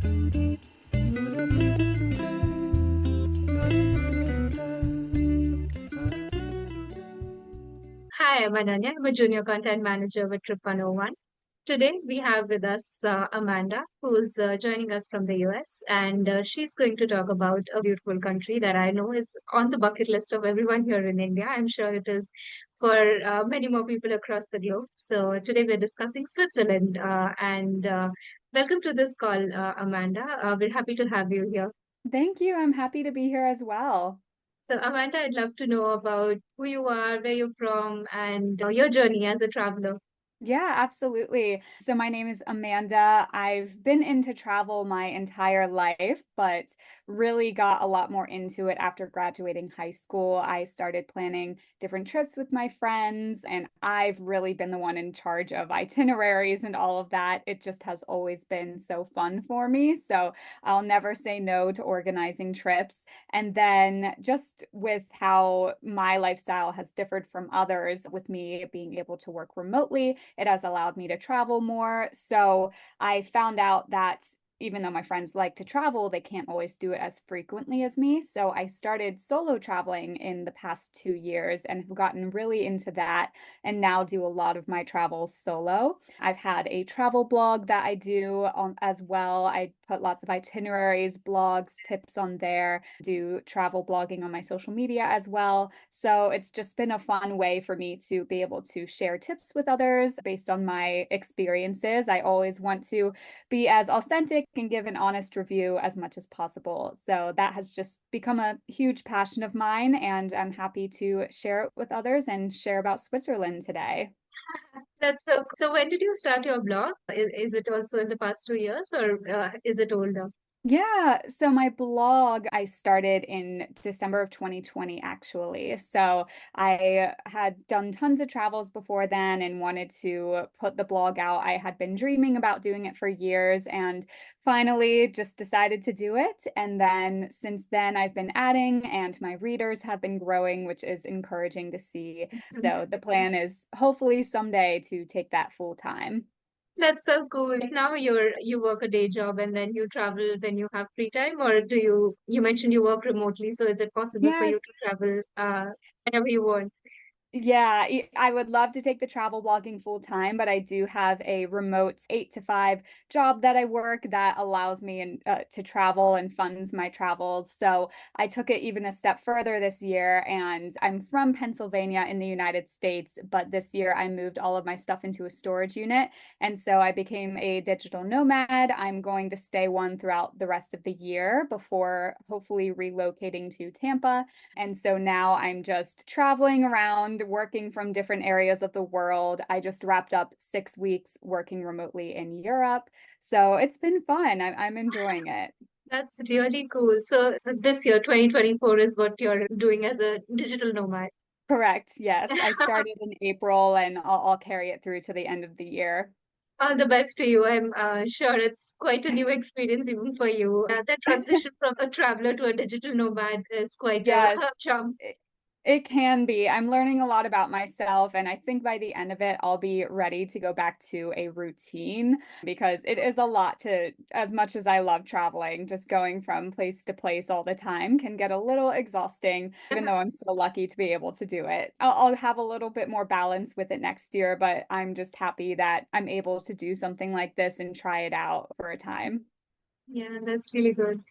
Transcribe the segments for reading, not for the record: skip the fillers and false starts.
Hi, I'm Ananya. I'm a junior content manager with Trip 101. Today, we have with us Amanda, who's joining us from the US, and she's going to talk about a beautiful country that I know is on the bucket list of everyone here in India. I'm sure it is for many more people across the globe. So, today we're discussing Switzerland, and welcome to this call, Amanda. We're happy to have you here. Thank you. I'm happy to be here as well. So, Amanda, I'd love to know about who you are, where you're from, and your journey as a traveler. Yeah, absolutely. So my name is Amanda. I've been into travel my entire life, but really got a lot more into it after graduating high school. I started planning different trips with my friends, and I've really been the one in charge of itineraries and all of that. It just has always been so fun for me. So I'll never say no to organizing trips. And then just with how my lifestyle has differed from others, with me being able to work remotely, it has allowed me to travel more. So I found out that even though my friends like to travel, they can't always do it as frequently as me. So I started solo traveling in the past 2 years and have gotten really into that and now do a lot of my travels solo. I've had a travel blog that I do as well. I put lots of itineraries, blogs, tips on there, do travel blogging on my social media as well. So it's just been a fun way for me to be able to share tips with others based on my experiences. I always want to be as authentic and give an honest review as much as possible. So that has just become a huge passion of mine, and I'm happy to share it with others and share about Switzerland today. That's so. So when did you start your blog? Is it also in the past 2 years or is it older? Yeah, so my blog I started in December of 2020 actually. So I had done tons of travels before then and wanted to put the blog out. I had been dreaming about doing it for years and finally just decided to do it. And then since then I've been adding and my readers have been growing, which is encouraging to see. So the plan is hopefully someday to take that full time. That's so cool. Now you work a day job and then you travel when you have free time, or do you mentioned you work remotely, so is it possible for you Yes. to travel whenever you want? Yeah, I would love to take the travel blogging full time, but I do have a remote 8 to 5 job that I work that allows me to travel and funds my travels. So I took it even a step further this year, and I'm from Pennsylvania in the United States, but this year I moved all of my stuff into a storage unit, and so I became a digital nomad. I'm going to stay one throughout the rest of the year before hopefully relocating to Tampa. And so now I'm just traveling around, working from different areas of the world. I just wrapped up 6 weeks working remotely in Europe. So it's been fun. I'm enjoying it. That's really cool. So this year, 2024, is what you're doing as a digital nomad. Correct. Yes. I started in April and I'll carry it through to the end of the year. All the best to you. I'm sure it's quite a new experience even for you. That transition from a traveler to a digital nomad is quite a Yes. jump. It, it can be. I'm learning a lot about myself, and I think by the end of it, I'll be ready to go back to a routine because it is a lot to, as much as I love traveling, just going from place to place all the time can get a little exhausting, even though I'm so lucky to be able to do it. I'll have a little bit more balance with it next year, but I'm just happy that I'm able to do something like this and try it out for a time. Yeah, that's really good.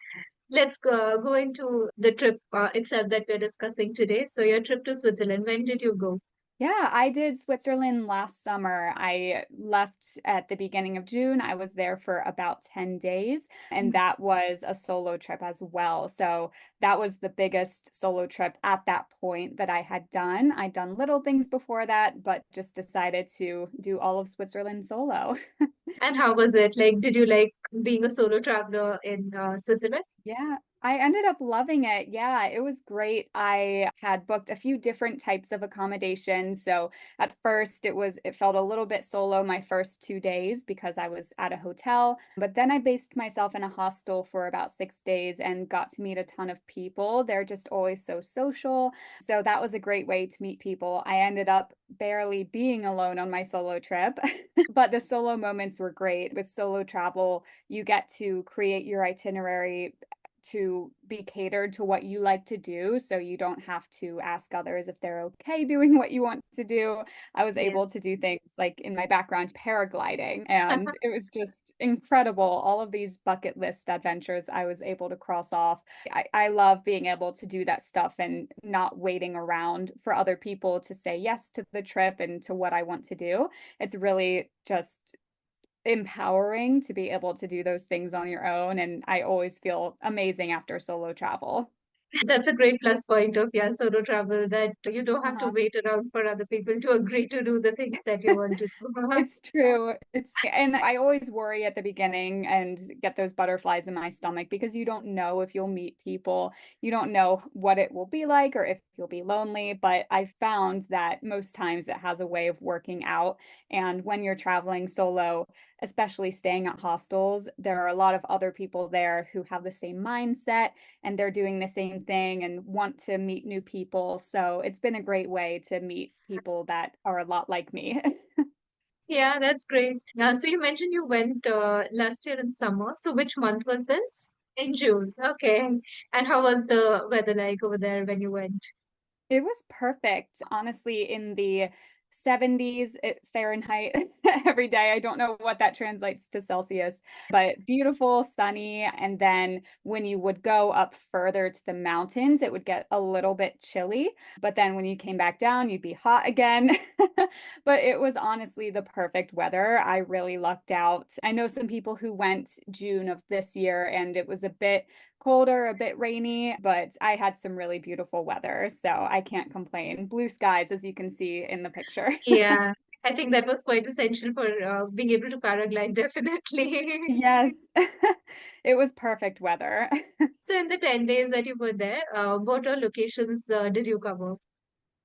Let's go into the trip itself that we're discussing today. So, your trip to Switzerland, when did you go? Yeah, I did Switzerland last summer. I left at the beginning of June. I was there for about 10 days, and that was a solo trip as well. So that was the biggest solo trip at that point that I had done. I'd done little things before that, but just decided to do all of Switzerland solo. And how was it? Like, did you like being a solo traveler in Switzerland? Yeah. I ended up loving it. Yeah, it was great. I had booked a few different types of accommodations. So at first it felt a little bit solo my first 2 days because I was at a hotel. But then I based myself in a hostel for about 6 days and got to meet a ton of people. They're just always so social. So that was a great way to meet people. I ended up barely being alone on my solo trip, but the solo moments were great. With solo travel, you get to create your itinerary to be catered to what you like to do. So you don't have to ask others if they're okay doing what you want to do. I was Yeah. able to do things like in my background, paragliding, and it was just incredible. All of these bucket list adventures I was able to cross off. I love being able to do that stuff and not waiting around for other people to say yes to the trip and to what I want to do. It's really just empowering to be able to do those things on your own. And I always feel amazing after solo travel. That's a great plus point of yeah, solo travel that you don't have to Uh-huh. wait around for other people to agree to do the things that you want to do. It's true. And I always worry at the beginning and get those butterflies in my stomach because you don't know if you'll meet people. You don't know what it will be like or if you'll be lonely. But I found that most times it has a way of working out. And when you're traveling solo, especially staying at hostels, there are a lot of other people there who have the same mindset and they're doing the same thing and want to meet new people. So it's been a great way to meet people that are a lot like me. Yeah, that's great. So you mentioned you went last year in summer. So which month was this? In June. Okay. And how was the weather like over there when you went? It was perfect, honestly, in the 70s Fahrenheit every day. I don't know what that translates to Celsius, but beautiful, sunny. And then when you would go up further to the mountains, it would get a little bit chilly. But then when you came back down, you'd be hot again. But it was honestly the perfect weather. I really lucked out. I know some people who went June of this year and it was a bit colder, a bit rainy, but I had some really beautiful weather, so I can't complain. Blue skies, as you can see in the picture. Yeah, I think that was quite essential for being able to paraglide, definitely. Yes, it was perfect weather. So in the 10 days that you were there, what all locations did you cover?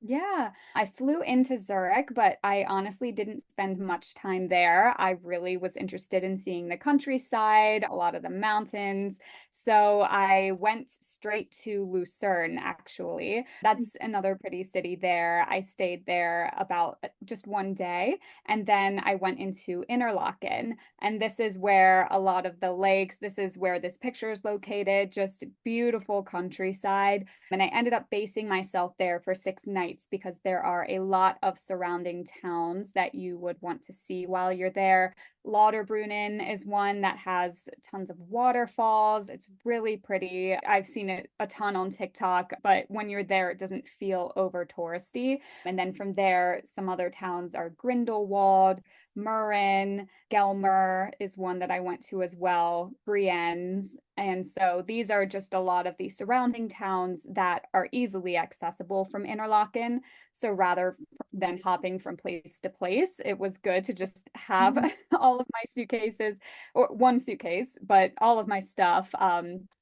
Yeah, I flew into Zurich, but I honestly didn't spend much time there. I really was interested in seeing the countryside, a lot of the mountains. So I went straight to Lucerne, actually. That's another pretty city there. I stayed there about just one day, and then I went into Interlaken. And this is where a lot of the lakes, this is where this picture is located, just beautiful countryside. And I ended up basing myself there for 6 nights because there are a lot of surrounding towns that you would want to see while you're there. Lauterbrunnen is one that has tons of waterfalls. It's really pretty. I've seen it a ton on TikTok, but when you're there, it doesn't feel over touristy. And then from there, some other towns are Grindelwald, Murren, Gelmer is one that I went to as well, Brienne's. And so these are just a lot of the surrounding towns that are easily accessible from Interlaken. So rather than hopping from place to place, it was good to just have all of my suitcases, or one suitcase, but all of my stuff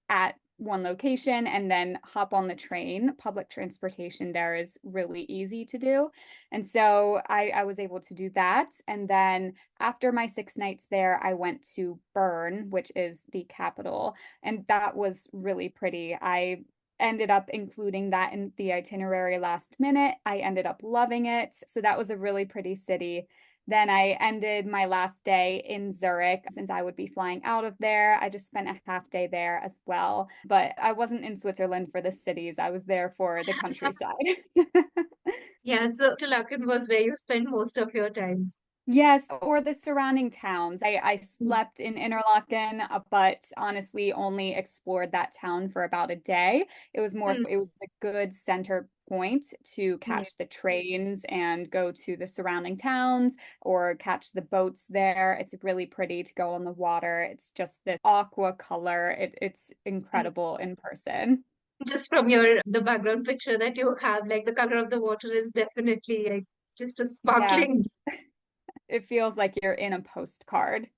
at one location and then hop on the train. Public transportation there is really easy to do. And so I was able to do that. And then after my 6 nights there, I went to Bern, which is the capital, and that was really pretty. I ended up including that in the itinerary last minute. I ended up loving it. So that was a really pretty city. Then I ended my last day in Zurich since I would be flying out of there. I just spent a half day there as well. But I wasn't in Switzerland for the cities, I was there for the countryside. Yeah, so Tulakan was where you spent most of your time. Yes, or the surrounding towns. I slept in Interlaken, but honestly only explored that town for about a day. It was more Mm. so it was a good center point to Yeah. catch the trains and go to the surrounding towns or catch the boats there. It's really pretty to go on the water. It's just this aqua color. It's Mm. incredible in person. Just from your the background picture that you have, like the color of the water is definitely like just a Yeah, sparkling. it feels like you're in a postcard.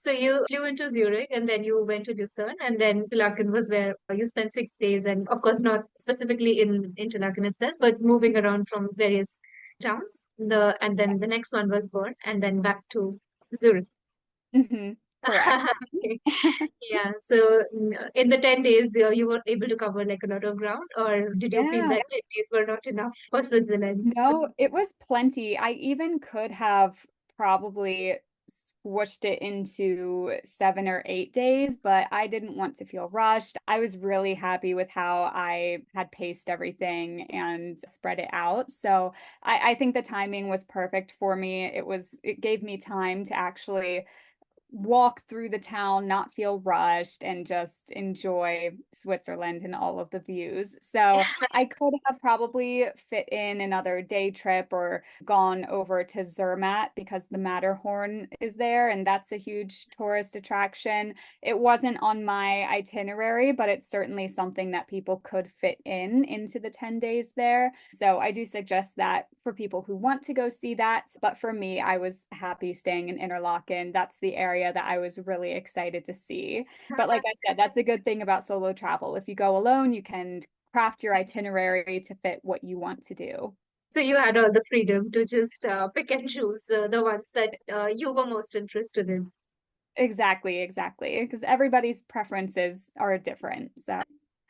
So you flew into Zurich and then you went to Lucerne and then Interlaken was where you spent 6 days and of course not specifically in Interlaken itself, but moving around from various towns. And then the next one was Bern and then back to Zurich. Correct. Okay. Yeah. So in the 10 days, you were able to cover like a lot of ground, or did you feel Yeah. that 10 days were not enough for Switzerland? No, it was plenty. I even could have probably squished it into 7 or 8 days, but I didn't want to feel rushed. I was really happy with how I had paced everything and spread it out. So I think the timing was perfect for me. It gave me time to actually walk through the town, not feel rushed, and just enjoy Switzerland and all of the views. So I could have probably fit in another day trip or gone over to Zermatt because the Matterhorn is there, and that's a huge tourist attraction. It wasn't on my itinerary, but it's certainly something that people could fit into the 10 days there. So I do suggest that for people who want to go see that. But for me, I was happy staying in Interlaken. That's the area that I was really excited to see. But like I said, that's a good thing about solo travel. If you go alone, you can craft your itinerary to fit what you want to do. So you had all the freedom to just pick and choose the ones that you were most interested in. Exactly, exactly. Because everybody's preferences are different. So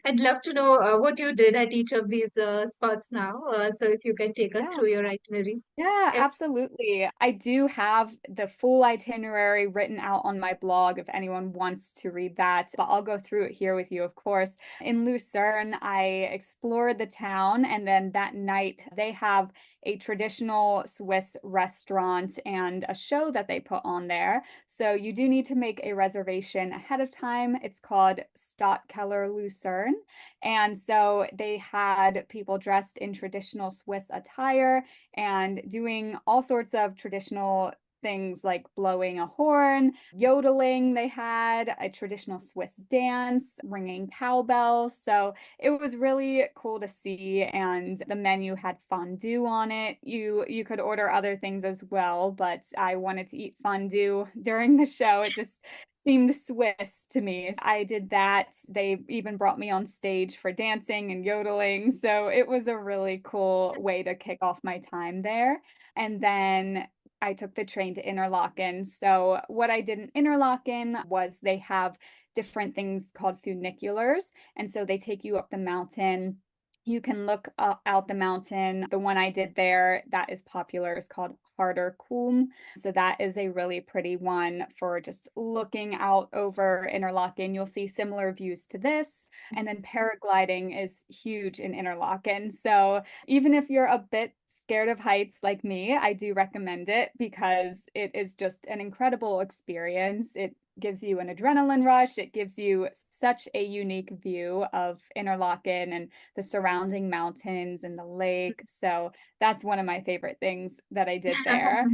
I'd love to know what you did at each of these spots now. So if you can take us yeah. through your itinerary. Yeah, If- absolutely. I do have the full itinerary written out on my blog if anyone wants to read that, but I'll go through it here with you, of course. In Lucerne, I explored the town, and then that night they have a traditional Swiss restaurant and a show that they put on there. So you do need to make a reservation ahead of time. It's called Stadtkeller Lucerne. And so they had people dressed in traditional Swiss attire and doing all sorts of traditional things like blowing a horn, yodeling. They had a traditional Swiss dance, ringing cowbells. So it was really cool to see. And the menu had fondue on it. You could order other things as well, but I wanted to eat fondue during the show. It just seemed Swiss to me. I did that. They even brought me on stage for dancing and yodeling. So it was a really cool way to kick off my time there. And then I took the train to Interlaken. So what I did in Interlaken was they have different things called funiculars. And so they take you up the mountain. You can look out the mountain. The one I did there that is popular is called Harder Kulm. So that is a really pretty one for just looking out over Interlaken. You'll see similar views to this. And then paragliding is huge in Interlaken. So even if you're a bit scared of heights like me, I do recommend it because it is just an incredible experience. It gives you an adrenaline rush. It gives you such a unique view of Interlaken and the surrounding mountains and the lake. So that's one of my favorite things that I did there.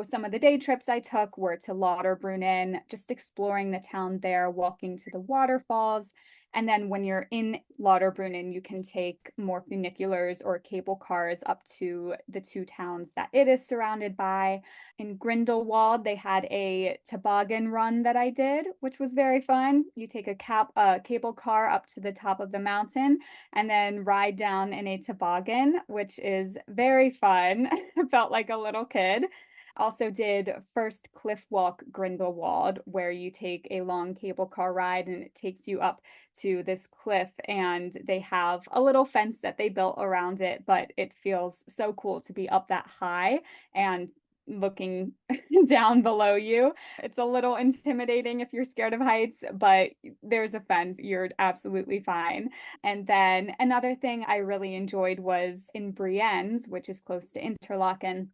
Some of the day trips I took were to Lauterbrunnen, just exploring the town there, walking to the waterfalls. And then when you're in Lauterbrunnen, you can take more funiculars or cable cars up to the two towns that it is surrounded by. In Grindelwald, they had a toboggan run that I did, which was very fun. You take a cable car up to the top of the mountain and then ride down in a toboggan, which is very fun. I felt like a little kid. Also did first cliff walk Grindelwald, where you take a long cable car ride and it takes you up to this cliff, and they have a little fence that they built around it, but it feels so cool to be up that high and looking down below you. It's a little intimidating if you're scared of heights, but there's a fence. You're absolutely fine. And then another thing I really enjoyed was in Brienz, which is close to Interlaken.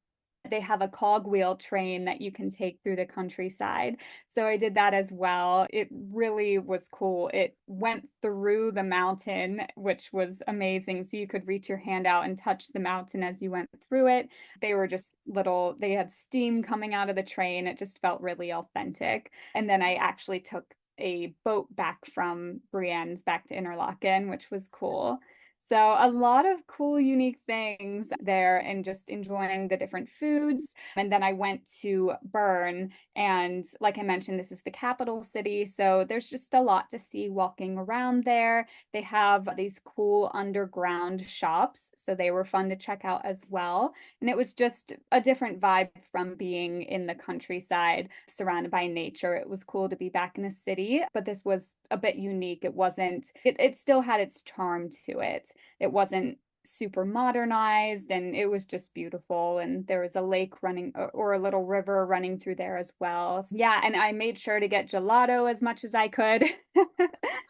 They have a cogwheel train that you can take through the countryside. So I did that as well. It really was cool. It went through the mountain, which was amazing. So you could reach your hand out and touch the mountain as you went through it. They were just they had steam coming out of the train. It just felt really authentic. And then I actually took a boat back from Brienz back to Interlaken, which was cool. So a lot of cool, unique things there and just enjoying the different foods. And then I went to Bern. And like I mentioned, this is the capital city. So there's just a lot to see walking around there. They have these cool underground shops. So they were fun to check out as well. And it was just a different vibe from being in the countryside, surrounded by nature. It was cool to be back in a city, but this was a bit unique. It still had its charm to it. It wasn't super modernized and it was just beautiful. And there was a lake running or a little river running through there as well. Yeah, and I made sure to get gelato as much as I could. I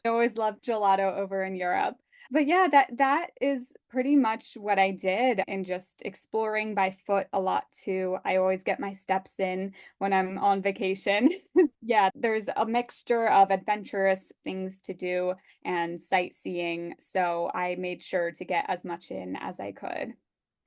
always loved gelato over in Europe. But yeah, that is pretty much what I did and just exploring by foot a lot too. I always get my steps in when I'm on vacation. Yeah, there's a mixture of adventurous things to do and sightseeing, so I made sure to get as much in as I could.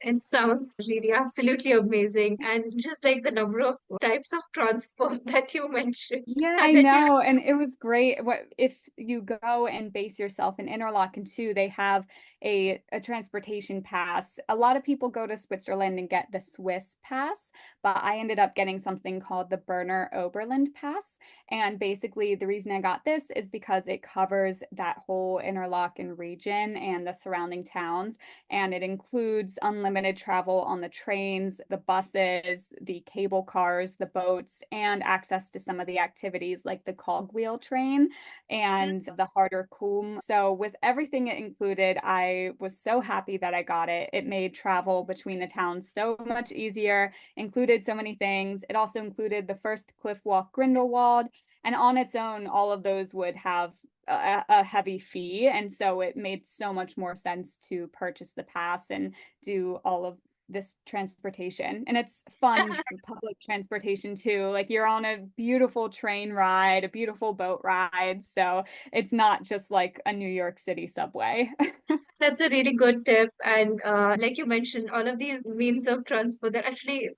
It sounds really absolutely amazing. And just like the number of types of transport that you mentioned, Yeah, I and that you know. And it was great. What if you go and base yourself in Interlaken too, they have a transportation pass. A lot of people go to Switzerland and get the Swiss pass, but I ended up getting something called the Berner Oberland pass. And basically the reason I got this is because it covers that whole Interlaken region and the surrounding towns. And it includes unlimited travel on the trains, the buses, the cable cars, the boats, and access to some of the activities like the cogwheel train and the harder Kulm. So, with everything it included, I was so happy that I got it. It made travel between the towns so much easier, included so many things. It also included the first cliff walk Grindelwald. And on its own, all of those would have a heavy fee. And so it made so much more sense to purchase the pass and do all of this transportation. And it's fun public transportation too. Like you're on a beautiful train ride, a beautiful boat ride. So it's not just like a New York City subway. that's a really good tip. And like you mentioned, all of these means of transport, they're actually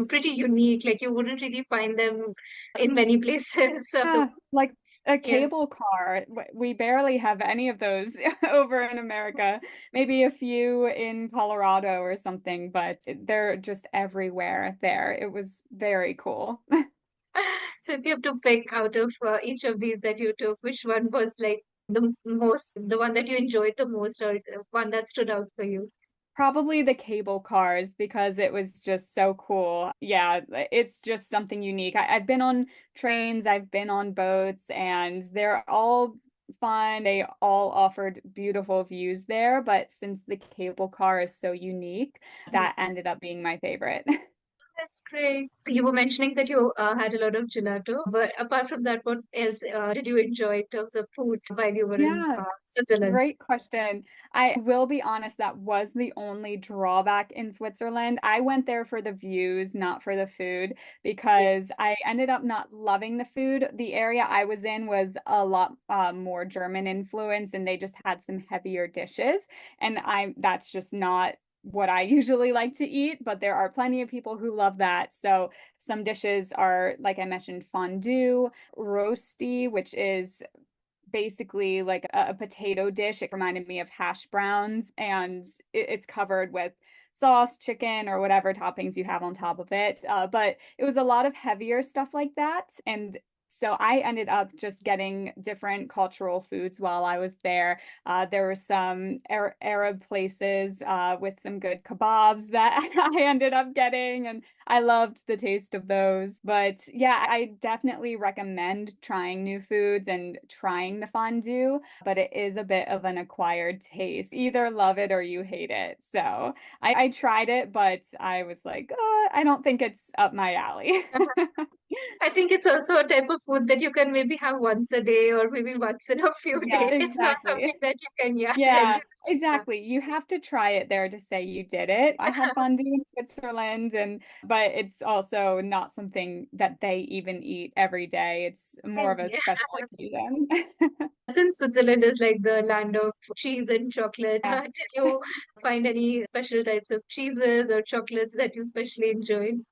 pretty unique. Like you wouldn't really find them in many places. So, Yeah, like a yeah. cable car. We barely have any of those over in America. Maybe a few in Colorado or something, but they're just everywhere there. It was very cool. So if you have to pick out of each of these that you took, which one was like the most, the one that you enjoyed the most, or one that stood out for you? Probably the cable cars because it was just so cool. Yeah, it's just something unique. I've been on trains, I've been on boats, and they're all fun. They all offered beautiful views there, but since the cable car is so unique, that ended up being my favorite. That's great. So you were mentioning that you had a lot of gelato, but apart from that, what else did you enjoy in terms of food while you were in Yeah, Switzerland? great question. I will be honest, that was the only drawback in Switzerland. I went there for the views, not for the food, Yeah. because I ended up not loving the food. The area I was in was a lot more German influence, and they just had some heavier dishes. And that's just not what I usually like to eat, but there are plenty of people who love that. So some dishes are, like I mentioned, fondue, roasty, which is basically like a potato dish. It reminded me of hash browns, and it's covered with sauce, chicken, or whatever toppings you have on top of it. But it was a lot of heavier stuff like that. And so I ended up just getting different cultural foods while I was there. There were some Arab places with some good kebabs that I ended up getting, and I loved the taste of those. But yeah, I definitely recommend trying new foods and trying the fondue, but it is a bit of an acquired taste. Either love it or you hate it. So I tried it, but I was like, I don't think it's up my alley. I think it's also a type of food that you can maybe have once a day or maybe once in a few Yeah, days. It's not something exactly. that you can, yeah, Yeah, regularly have. exactly. You have to try it there to say you did it. I had fondue in Switzerland and but it's also not something that they even eat every day. It's more of a Yeah. special occasion. Since Switzerland is like the land of cheese and chocolate, Yeah. did you find any special types of cheeses or chocolates that you especially enjoyed?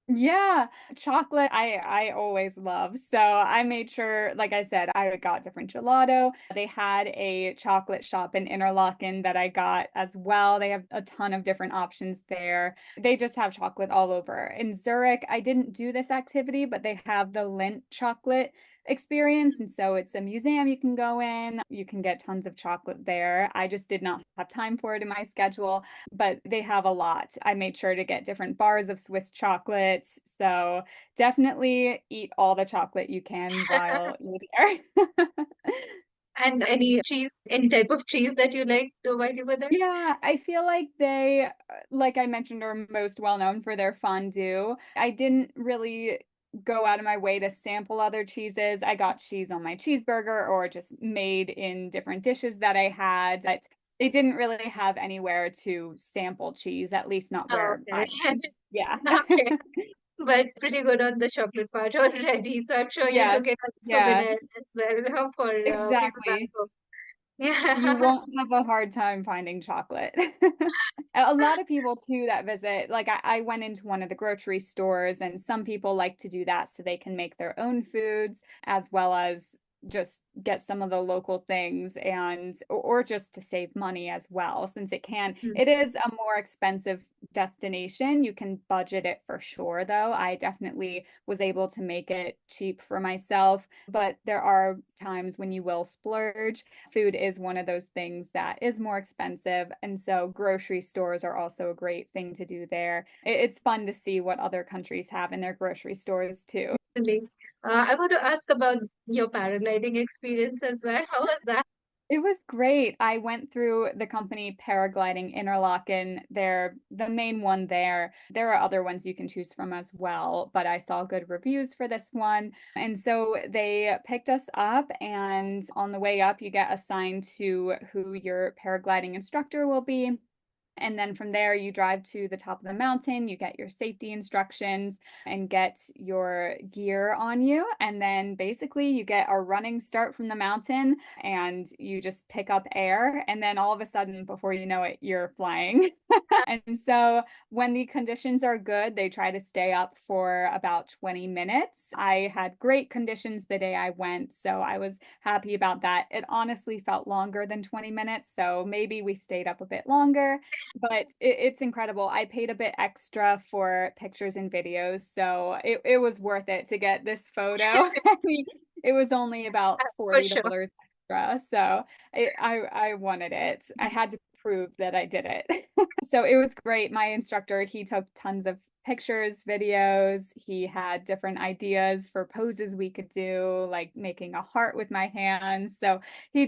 Yeah, chocolate I always love. So I made sure, like I said, I got different gelato. They had a chocolate shop in Interlaken that I got as well. They have a ton of different options there. They just have chocolate all over. In Zurich, I didn't do this activity, but they have the Lindt chocolate experience. And so it's a museum you can go in. You can get tons of chocolate there. I just did not have time for it in my schedule, but they have a lot. I made sure to get different bars of Swiss chocolate. So definitely eat all the chocolate you can while you're there. And any cheese, any type of cheese that you liked while you were there? Yeah, I feel like they, like I mentioned, are most well known for their fondue. I didn't really go out of my way to sample other cheeses. I got cheese on my cheeseburger or just made in different dishes that I had. But they didn't really have anywhere to sample cheese, at least not Oh, where okay. I went. Yeah. Okay. But pretty good on the chocolate part already. So I'm sure you Yes. took it as a Yeah, souvenir as well for people back exactly. home. You Yeah. won't have a hard time finding chocolate. A lot of people too that visit, like I went into one of the grocery stores, and some people like to do that so they can make their own foods as well as just get some of the local things and or just to save money as well, since Mm. it is a more expensive destination. You can budget it for sure though. I definitely was able to make it cheap for myself, but there are times when you will splurge. Food is one of those things that is more expensive. And so grocery stores are also a great thing to do there. It's fun to see what other countries have in their grocery stores too. Really. I want to ask about your paragliding experience as well. How was that? It was great. I went through the company Paragliding Interlaken. They're the main one there. There are other ones you can choose from as well, but I saw good reviews for this one. And so they picked us up, and on the way up, you get assigned to who your paragliding instructor will be. And then from there, you drive to the top of the mountain, you get your safety instructions and get your gear on you. And then basically, you get a running start from the mountain and you just pick up air. And then all of a sudden, before you know it, you're flying. And so when the conditions are good, they try to stay up for about 20 minutes. I had great conditions the day I went, so I was happy about that. It honestly felt longer than 20 minutes, so maybe we stayed up a bit longer, but it's incredible. I paid a bit extra for pictures and videos, so it was worth it to get this photo. I mean, it was only about For sure. $40 extra, so I wanted it. I had to prove that I did it. So it was great. My instructor, he took tons of pictures, videos. He had different ideas for poses we could do, like making a heart with my hands. So he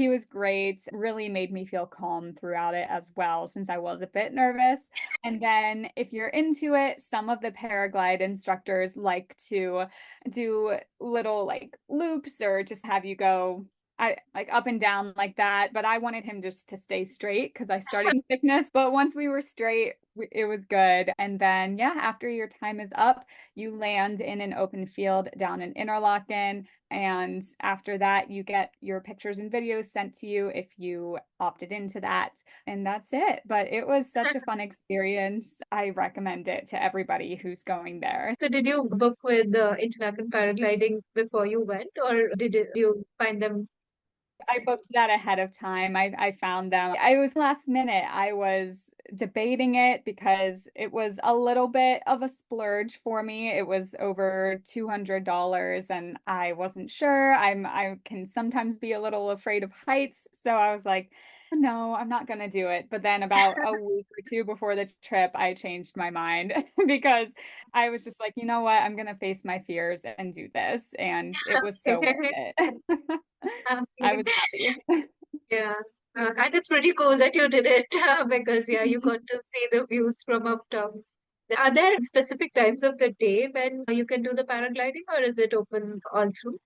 was great, really made me feel calm throughout it as well, since I was a bit nervous. And then if you're into it, some of the paraglide instructors like to do little like loops or just have you go I like up and down like that, but I wanted him just to stay straight because I started getting sickness. But once we were straight, it was good. And then, yeah, after your time is up, you land in an open field down in Interlaken. And after that, you get your pictures and videos sent to you if you opted into that. And that's it. But it was such a fun experience. I recommend it to everybody who's going there. So did you book with International Paragliding before you went, or you find them? I booked that ahead of time. I found them. I was last minute. I was debating it because it was a little bit of a splurge for me. It was over $200 and I wasn't sure. I can sometimes be a little afraid of heights, so I was like, no, I'm not gonna do it. But then about a week or two before the trip, I changed my mind because I was just like, you know what? I'm gonna face my fears and do this, and it was so worth it. I was happy. Yeah. And it's pretty cool that you did it because, yeah, you got to see the views from up top. Are there specific times of the day when you can do the paragliding, or is it open all through?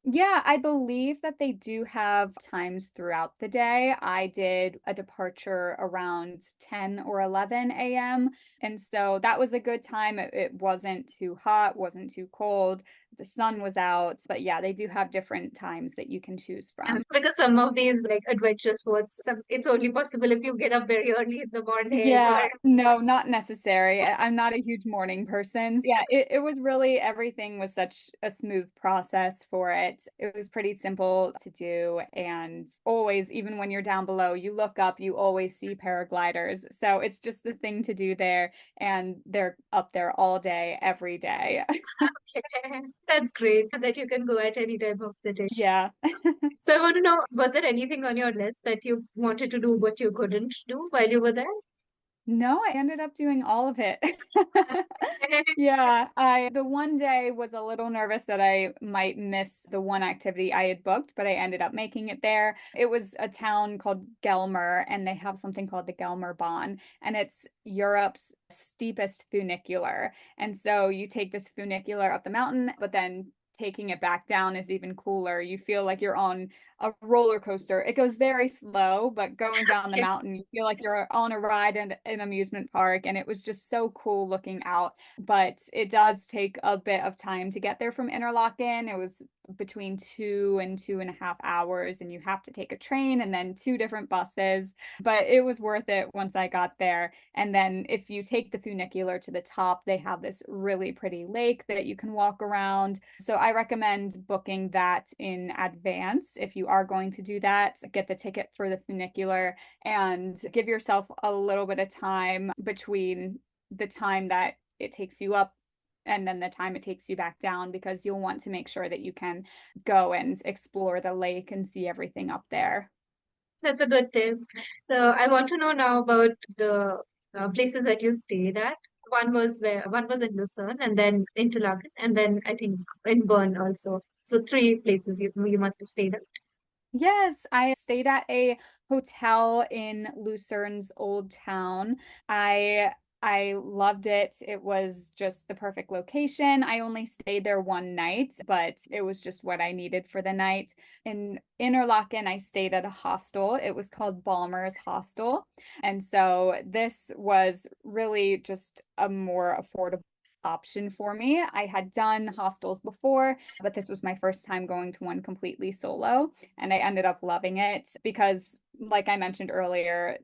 Yeah, I believe that they do have times throughout the day. I did a departure around 10 or 11 a.m. And so that was a good time. It wasn't too hot, wasn't too cold. the sun was out. But yeah, they do have different times that you can choose from. Because some of these like adventure sports, it's only possible if you get up very early in the morning or Yeah, no, not necessary. I'm not a huge morning person. Yeah, it was really everything was such a smooth process for it. It was pretty simple to do. And always, even when you're down below, you look up, you always see paragliders. So it's just the thing to do there. And they're up there all day, every day. that's great that you can go at any time of the day. Yeah. So I want to know, was there anything on your list that you wanted to do but you couldn't do while you were there? No, I ended up doing all of it. Yeah, I the one day was a little nervous that I might miss the one activity I had booked, but I ended up making it there. It was a town called Gelmer, and they have something called the Gelmer Bahn, and it's Europe's steepest funicular. And so you take this funicular up the mountain, but then taking it back down is even cooler. You feel like you're on a roller coaster. It goes very slow, but going down the mountain, you feel like you're on a ride in an amusement park. And it was just so cool looking out. But it does take a bit of time to get there from Interlaken. It was between 2 and 2.5 hours, and you have to take a train and then two different buses. But it was worth it once I got there. And then if you take the funicular to the top, they have this really pretty lake that you can walk around. So I recommend booking that in advance if you are going to do that. Get the ticket for the funicular and give yourself a little bit of time between the time that it takes you up and then the time it takes you back down, because you'll want to make sure that you can go and explore the lake and see everything up there. That's a good tip. So I want to know now about the places that you stayed at. One was in Lucerne, and then Interlaken, and then I think in Bern also. So three places you must have stayed at. Yes, I stayed at a hotel in Lucerne's Old Town. I I loved it. It was just the perfect location. I only stayed there one night, but it was just what I needed for the night. In Interlaken, I stayed at a hostel. It was called Balmer's Hostel. And so this was really just a more affordable option for me. I had done hostels before, but this was my first time going to one completely solo, and I ended up loving it because, like I mentioned earlier,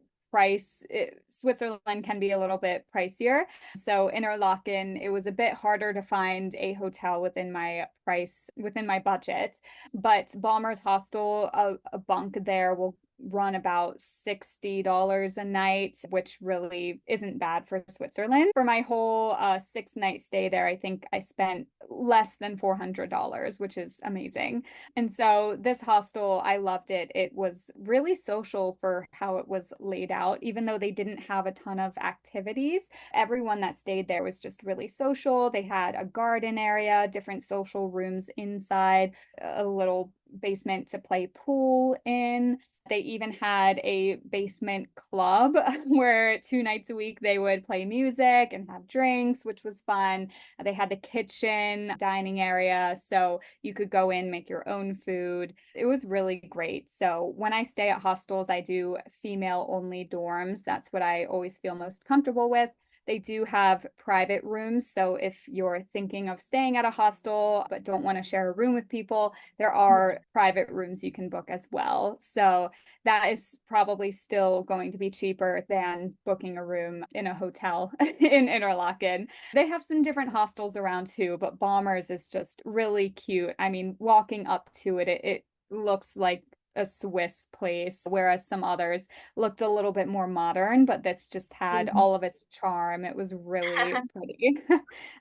Switzerland can be a little bit pricier. So Interlaken, it was a bit harder to find a hotel within my budget. But Balmer's Hostel, a bunk there will run about $60 a night, which really isn't bad for Switzerland. For my whole 6 night stay there, I think I spent less than $400, which is amazing. And so this hostel, I loved it. It was really social for how it was laid out, even though they didn't have a ton of activities. Everyone that stayed there was just really social. They had a garden area, different social rooms inside, a little basement to play pool in. They even had a basement club where 2 nights a week they would play music and have drinks, which was fun. They had the kitchen, dining area, so you could go in, make your own food. It was really great. So when I stay at hostels, I do female only dorms. That's what I always feel most comfortable with. They do have private rooms. So if you're thinking of staying at a hostel but don't want to share a room with people, there are private rooms you can book as well. So that is probably still going to be cheaper than booking a room in a hotel in Interlaken. They have some different hostels around too, but Balmer's is just really cute. I mean, walking up to it looks like a Swiss place, whereas some others looked a little bit more modern, but this just had Mhm. all of its charm. It was really pretty.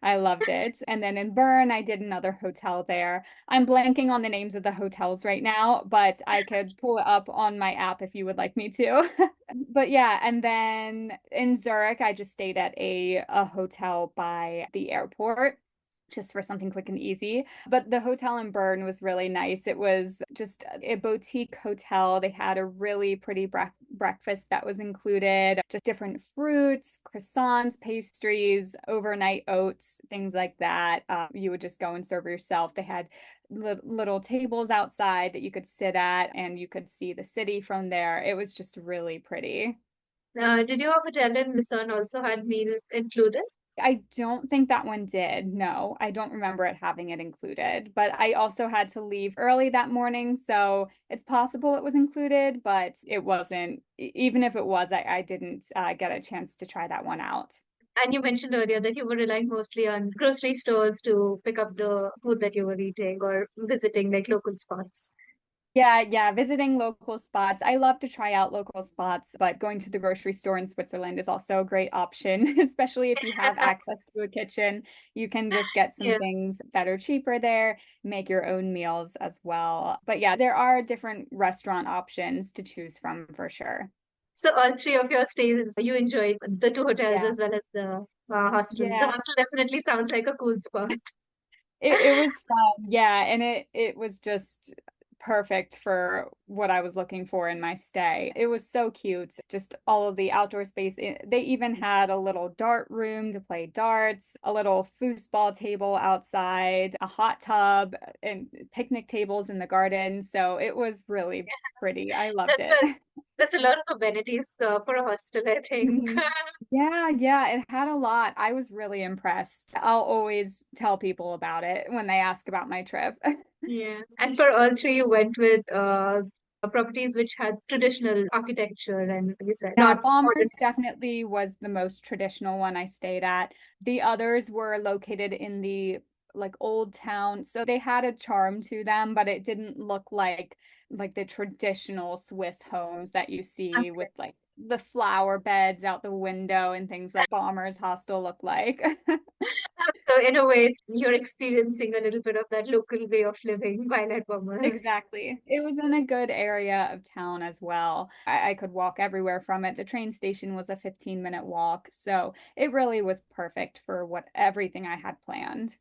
I loved it. And then in Bern, I did another hotel there. I'm blanking on the names of the hotels right now, but I could pull it up on my app if you would like me to. But yeah, and then in Zurich, I just stayed at a hotel by the airport just for something quick and easy. But the hotel in Bern was really nice. It was just a boutique hotel. They had a really pretty breakfast that was included, just different fruits, croissants, pastries, overnight oats, things like that. You would just go and serve yourself. They had little tables outside that you could sit at, and you could see the city from there. It was just really pretty. Did your hotel in Lucerne also had meal included? I don't think that one did. No, I don't remember it having it included. But I also had to leave early that morning, so it's possible it was included, but it wasn't. Even if it was, I didn't get a chance to try that one out. And you mentioned earlier that you were relying mostly on grocery stores to pick up the food that you were eating or visiting like local spots. Yeah, yeah, visiting local spots. I love to try out local spots, but going to the grocery store in Switzerland is also a great option, especially if you have access to a kitchen. You can just get some Yeah. things that are cheaper there, make your own meals as well. But yeah, there are different restaurant options to choose from for sure. So all three of your stays, you enjoyed the two hotels Yeah. as well as the hostel. The Yeah. hostel definitely sounds like a cool spot. It was fun, yeah, and it was just perfect for what I was looking for in my stay. It was so cute, just all of the outdoor space. They even had a little dart room to play darts, a little foosball table outside, a hot tub, and picnic tables in the garden. So it was really pretty. I loved That's it. a that's a lot of amenities for a hostel, I think. Mhm. Yeah, yeah, it had a lot. I was really impressed. I'll always tell people about it when they ask about my trip. Yeah. And for all three, you went with properties which had traditional architecture and, like you said, Yeah, not modern. Bombers definitely was the most traditional one I stayed at. The others were located in the like old town, so they had a charm to them, but it didn't look like the traditional Swiss homes that you see with like the flower beds out the window and things like Bombers Hostel look like. So in a way, you're experiencing a little bit of that local way of living while at Bombers. Exactly. It was in a good area of town as well. I could walk everywhere from it. The train station was a 15-minute walk, so it really was perfect for what everything I had planned.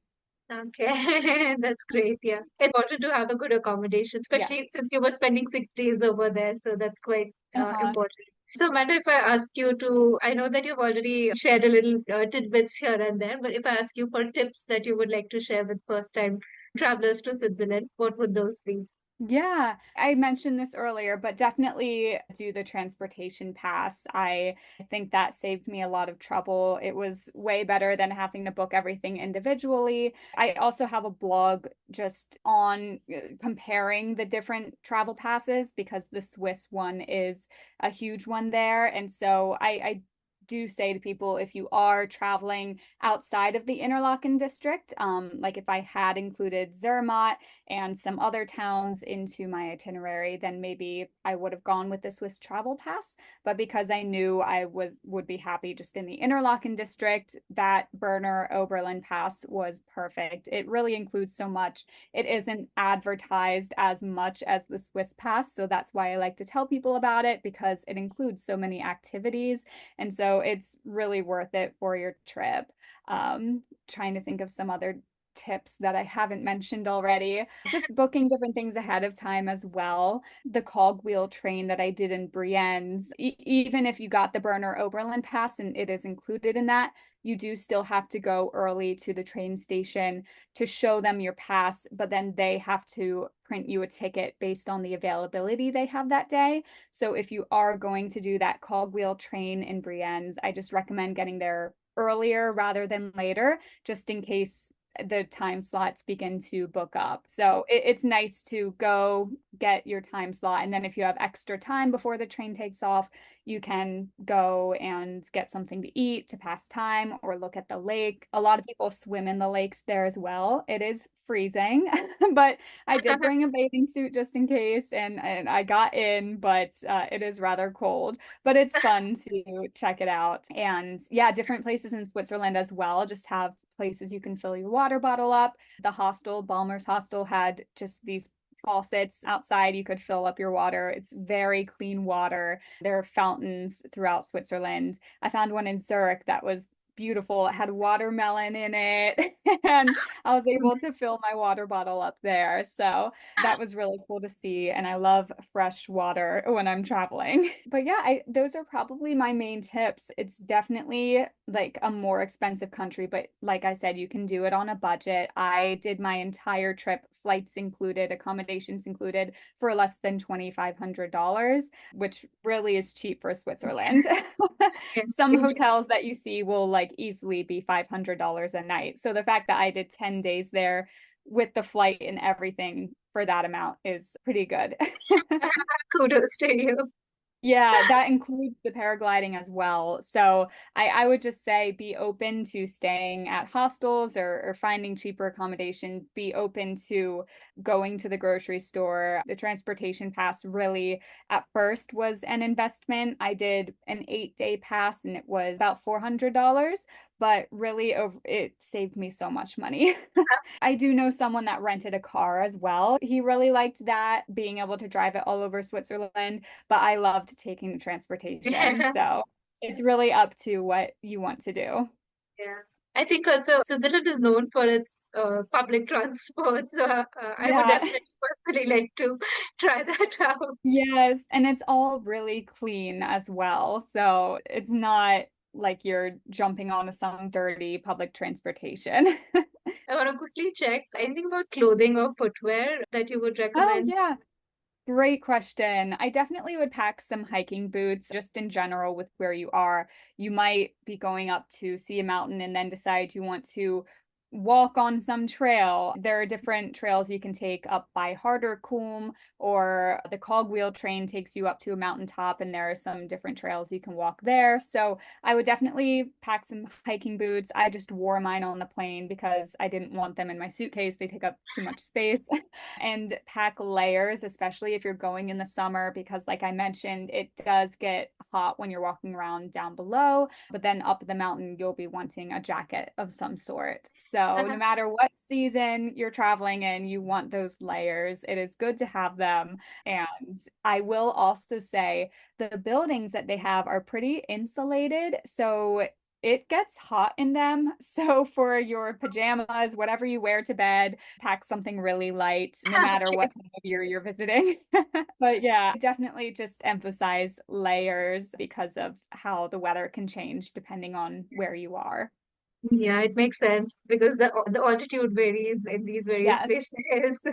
Okay, that's great. Yeah. It's important to have a good accommodation, Yes. especially since you were spending 6 days over there. So that's quite Uh-huh. important. So, Amanda, if I ask you to, I know that you've already shared a little tidbits here and there, but if I ask you for tips that you would like to share with first-time travelers to Switzerland, what would those be? Yeah, I mentioned this earlier, but definitely do the transportation pass. I think that saved me a lot of trouble. It was way better than having to book everything individually. I also have a blog just on comparing the different travel passes because the Swiss one is a huge one there. And so I do say to people if you are traveling outside of the Interlaken district, like if I had included Zermatt and some other towns into my itinerary, then maybe I would have gone with the Swiss travel pass. But because I knew I would be happy just in the Interlaken district, that Berner Oberlin pass was perfect. It really includes so much. It isn't advertised as much as the Swiss pass, so that's why I like to tell people about it because it includes so many activities, and so it's really worth it for your trip. Trying to think of some other tips that I haven't mentioned already. Just booking different things ahead of time as well. The cogwheel train that I did in Brienne's, even if you got the Berner Oberlin pass and it is included in that, you do still have to go early to the train station to show them your pass, but then they have to print you a ticket based on the availability they have that day. So if you are going to do that cogwheel train in Brienne's, I just recommend getting there earlier rather than later, just in case the time slots begin to book up. So it's nice to go get your time slot. And then if you have extra time before the train takes off, you can go and get something to eat to pass time or look at the lake. A lot of people swim in the lakes there as well. It is freezing, but I did bring a bathing suit just in case, and I got in, but it is rather cold. But it's fun to check it out. And yeah, different places in Switzerland as well just have places you can fill your water bottle up. The hostel, Balmer's Hostel, had just these faucets outside you could fill up your water. It's very clean water. There are fountains throughout Switzerland. I found one in Zurich that was beautiful. It had watermelon in it, and I was able to fill my water bottle up there. So that was really cool to see. And I love fresh water when I'm traveling. But yeah, those are probably my main tips. It's definitely like a more expensive country, but like I said, you can do it on a budget. I did my entire trip flights included, accommodations included, for less than $2,500, which really is cheap for Switzerland. Yeah. Some hotels that you see will like easily be $500 a night. So the fact that I did 10 days there with the flight and everything for that amount is pretty good. Kudos to you. Yeah, that includes the paragliding as well. So I would just say be open to staying at hostels or finding cheaper accommodation. Be open to going to the grocery store. The transportation pass really at first was an investment. I did an 8-day pass and it was about $400, but really over, it saved me so much money. I do know someone that rented a car as well. He really liked that, being able to drive it all over Switzerland, but I loved taking the transportation. Yeah. So it's really up to what you want to do. Yeah. I think also Switzerland is known for its public transport. So I would Yeah. definitely personally like to try that out. Yes. And it's all really clean as well. So it's not like you're jumping onto some dirty public transportation. I want to quickly check anything about clothing or footwear that you would Oh, recommend. yeah. Great question. I definitely would pack some hiking boots just in general with where you are. You might be going up to see a mountain and then decide you want to walk on some trail. There are different trails you can take up by Harderkulm, or the cogwheel train takes you up to a mountaintop, and there are some different trails you can walk there. So I would definitely pack some hiking boots. I just wore mine on the plane because I didn't want them in my suitcase. They take up too much space. And pack layers, especially if you're going in the summer, because, like I mentioned, it does get hot when you're walking around down below, but then up the mountain, you'll be wanting a jacket of some sort. So, no matter what season you're traveling in, you want those layers. It is good to have them. And I will also say the buildings that they have are pretty insulated. So, it gets hot in them. So for your pajamas, whatever you wear to bed, pack something really light, no matter Okay. what time of year you're visiting. But yeah, definitely just emphasize layers because of how the weather can change depending on where you are. Yeah, it makes sense because the altitude varies in these various Yes. places.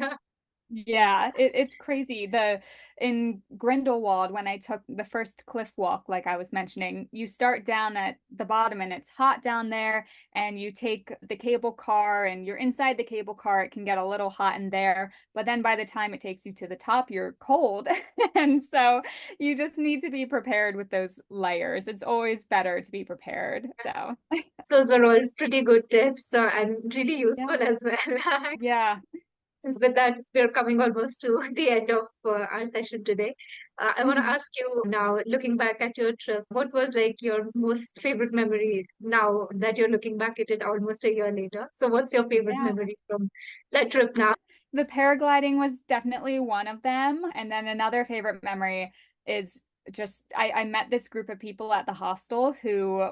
Yeah, it's crazy. The in Grindelwald, when I took the first cliff walk, like I was mentioning, you start down at the bottom and it's hot down there, and you take the cable car and you're inside the cable car, it can get a little hot in there, but then by the time it takes you to the top, you're cold. And so you just need to be prepared with those layers. It's always better to be prepared. So, Those were all pretty good tips and really yeah. useful as well. Yeah. With that, we're coming almost to the end of our session today. I want to Mhm. ask you now, looking back at your trip, what was like your most favorite memory now that you're looking back at it almost a year later? So, what's your favorite Yeah. memory from that trip now? The paragliding was definitely one of them. And then another favorite memory is just I met this group of people at the hostel who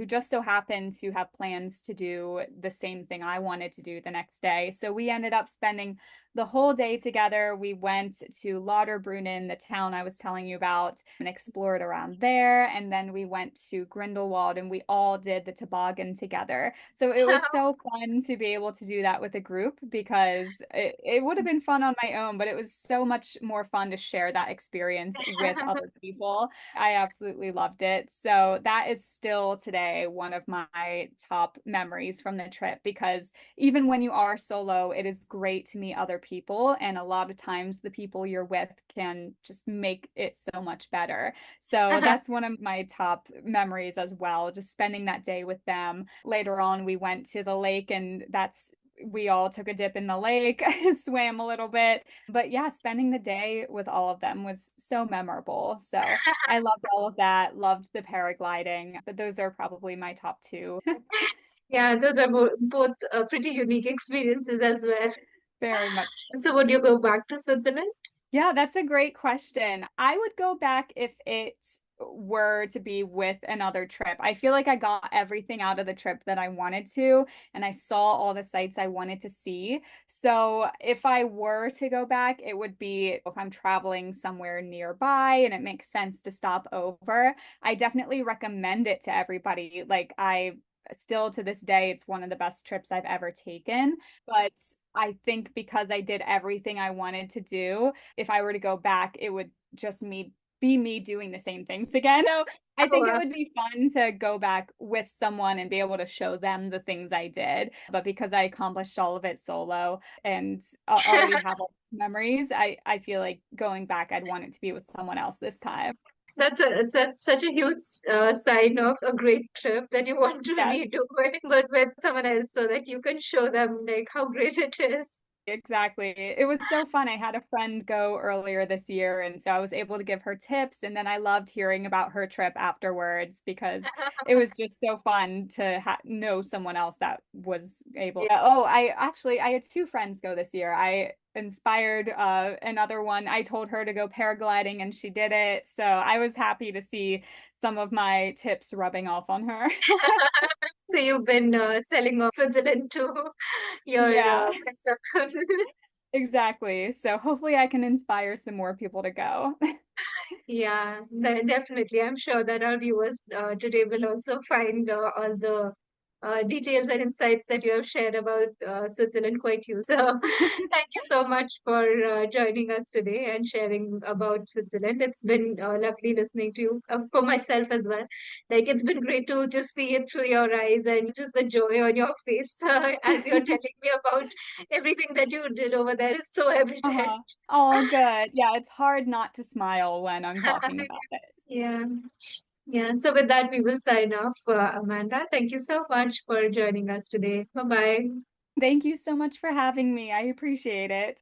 just so happened to have plans to do the same thing I wanted to do the next day. So we ended up spending the whole day together. We went to Lauterbrunnen, the town I was telling you about, and explored around there. And then we went to Grindelwald and we all did the toboggan together. So it was so fun to be able to do that with a group because it would have been fun on my own, but it was so much more fun to share that experience with other people. I absolutely loved it. So that is still today one of my top memories from the trip because even when you are solo, it is great to meet other people. And a lot of times the people you're with can just make it so much better. So that's one of my top memories as well, just spending that day with them. Later on, we went to the lake, and we all took a dip in the lake, swam a little bit. But yeah, spending the day with all of them was so memorable. So I loved all of that, loved the paragliding, but those are probably my top two. Yeah, those are both pretty unique experiences as well. Very much so. So, would you go back to Switzerland? Yeah, that's a great question. I would go back if it were to be with another trip. I feel like I got everything out of the trip that I wanted to, and I saw all the sites I wanted to see. So if I were to go back, it would be if I'm traveling somewhere nearby and it makes sense to stop over. I definitely recommend it to everybody. Like I still to this day, it's one of the best trips I've ever taken. But I think because I did everything I wanted to do, if I were to go back, it would just be me doing the same things again. So I Oh, think it would be fun to go back with someone and be able to show them the things I did. But because I accomplished all of it solo and already have all the memories, I feel like going back, I'd want it to be with someone else this time. that's such a huge sign of a great trip that you want to Yes. redo it, but with someone else so that you can show them like how great it is. Exactly. It was so fun. I had a friend go earlier this year, and so I was able to give her tips. And then I loved hearing about her trip afterwards because it was just so fun to know someone else that was able. Oh, I had two friends go this year. I inspired another one. I told her to go paragliding, and she did it. So I was happy to see some of my tips rubbing off on her. So you've been selling off Switzerland to your Yeah, friend circle. exactly. So hopefully I can inspire some more people to go. Yeah, definitely. I'm sure that our viewers today will also find all the details and insights that you have shared about Switzerland quite useful. So, thank you so much for joining us today and sharing about Switzerland. It's been lovely listening to you for myself as well. Like, it's been great to just see it through your eyes and just the joy on your face as you're telling me about everything that you did over there is so evident. Oh, good. Yeah, it's hard not to smile when I'm talking about it. Yeah. Yeah, so with that, we will sign off. Amanda, thank you so much for joining us today. Bye bye. Thank you so much for having me. I appreciate it.